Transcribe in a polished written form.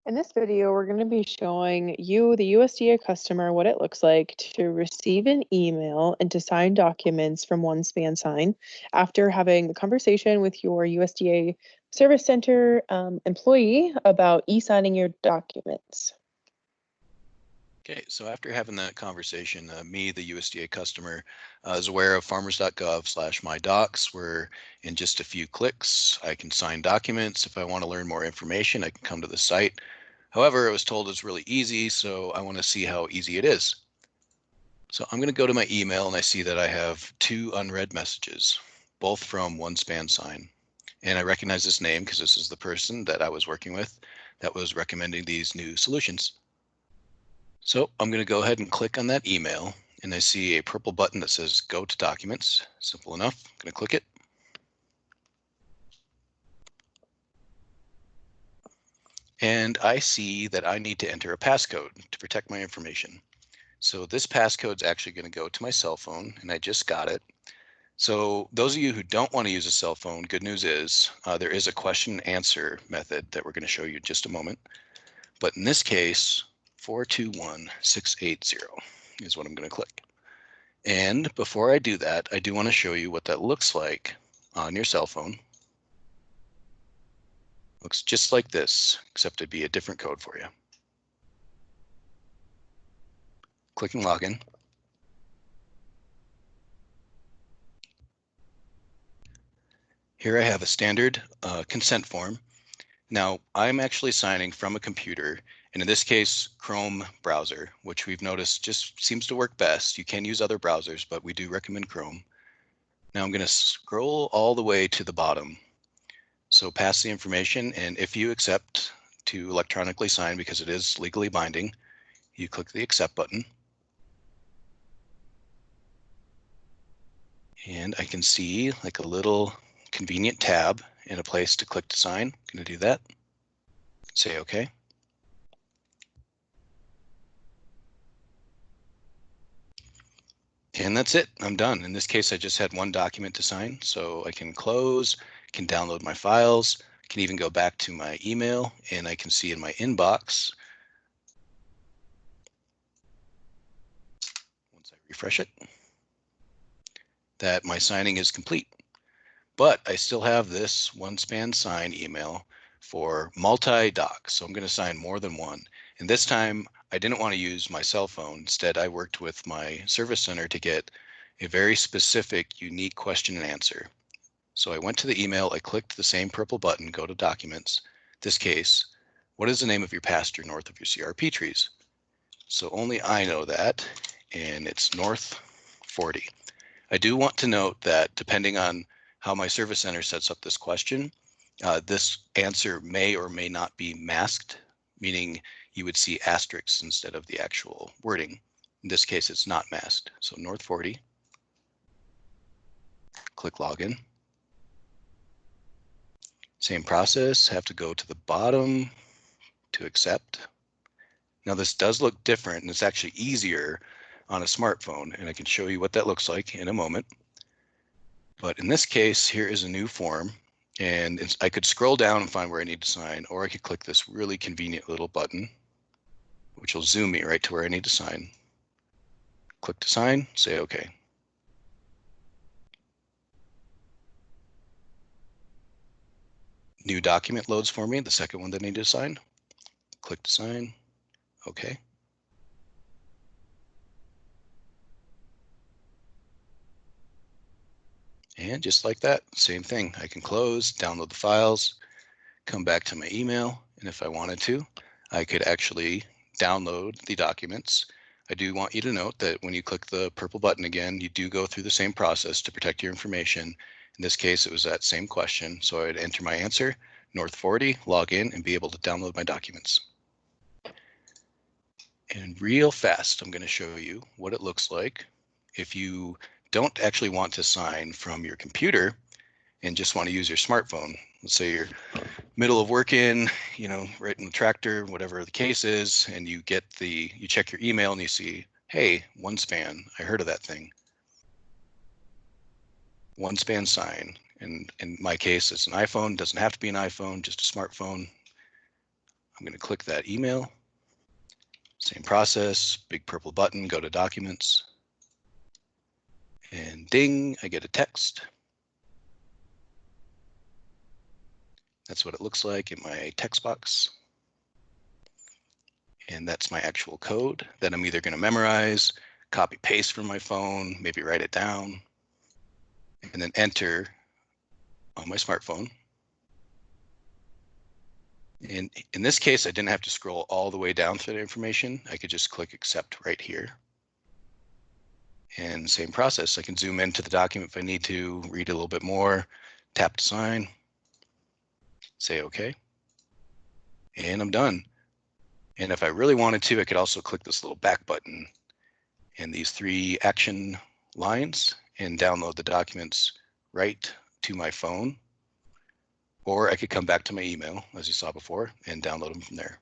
In this video, we're going to be showing you, the USDA customer, what it looks like to receive an email and to sign documents from OneSpan Sign after having a conversation with your USDA Service Center employee about e-signing your documents. Okay, so after having that conversation, me, the USDA customer, is aware of farmers.gov/mydocs, where in just a few clicks, I can sign documents. If I want to learn more information, I can come to the site. However, I was told it's really easy, so I want to see how easy it is. So I'm going to go to my email and I see that I have 2 unread messages, both from OneSpan Sign. And I recognize this name because this is the person that I was working with that was recommending these new solutions. So I'm going to go ahead and click on that email, and I see a purple button that says Go to Documents. Simple enough. I'm going to click it. And I see that I need to enter a passcode to protect my information. So this passcode is actually going to go to my cell phone, and I just got it. So those of you who don't want to use a cell phone, good news is there is a question and answer method that we're going to show you in just a moment. But in this case, 421680 is what I'm going to click. And before I do that, I do want to show you what that looks like on your cell phone. Looks just like this, except it'd be a different code for you. Clicking login. Here I have a standard consent form. Now I'm actually signing from a computer, and in this case, Chrome browser, which we've noticed just seems to work best. You can use other browsers, but we do recommend Chrome. Now I'm going to scroll all the way to the bottom. So pass the information, and if you accept to electronically sign because it is legally binding, you click the accept button. And I can see like a little convenient tab and a place to click to sign. I'm going to do that. Say OK. And that's it. I'm done. In this case, I just had one document to sign, so I can close, can download my files, can even go back to my email, and I can see in my inbox, once I refresh it, that my signing is complete. But I still have this OneSpan Sign email for multi-docs, so I'm going to sign more than one. And this time, I didn't want to use my cell phone. Instead, I worked with my service center to get a very specific, unique question and answer. So I went to the email, I clicked the same purple button, go to Documents. This case, what is the name of your pasture north of your CRP trees? So only I know that, and it's North 40. I do want to note that depending on how my service center sets up this question, this answer may or may not be masked, meaning you would see asterisks instead of the actual wording. In this case, it's not masked. So North 40, click Login. Same process, have to go to the bottom to accept. Now this does look different, and it's actually easier on a smartphone, and I can show you what that looks like in a moment. But in this case, here is a new form, and I could scroll down and find where I need to sign, or I could click this really convenient little button, which will zoom me right to where I need to sign. Click to sign, say OK. New document loads for me, the second one that I need to sign. Click to sign, OK. And just like that, same thing. I can close, download the files, come back to my email, and if I wanted to, I could actually download the documents. I do want you to note that when you click the purple button again, you do go through the same process to protect your information. In this case, it was that same question, so I'd enter my answer, North 40, log in, and be able to download my documents. And real fast, I'm going to show you what it looks like if you don't actually want to sign from your computer and just want to use your smartphone. Let's say you're middle of working, right in the tractor, whatever the case is, and you check your email and you see, hey, OneSpan, I heard of that thing. OneSpan Sign, and in my case, it's an iPhone, doesn't have to be an iPhone, just a smartphone. I'm going to click that email. Same process, big purple button, go to Documents. And ding, I get a text. That's what it looks like in my text box. And that's my actual code that I'm either going to memorize, copy paste from my phone, maybe write it down, and then enter on my smartphone. And in this case, I didn't have to scroll all the way down for the information. I could just click accept right here. And same process, I can zoom into the document if I need to, read a little bit more, tap to sign, say OK, and I'm done. And if I really wanted to, I could also click this little back button and these 3 action lines and download the documents right to my phone. Or I could come back to my email, as you saw before, and download them from there.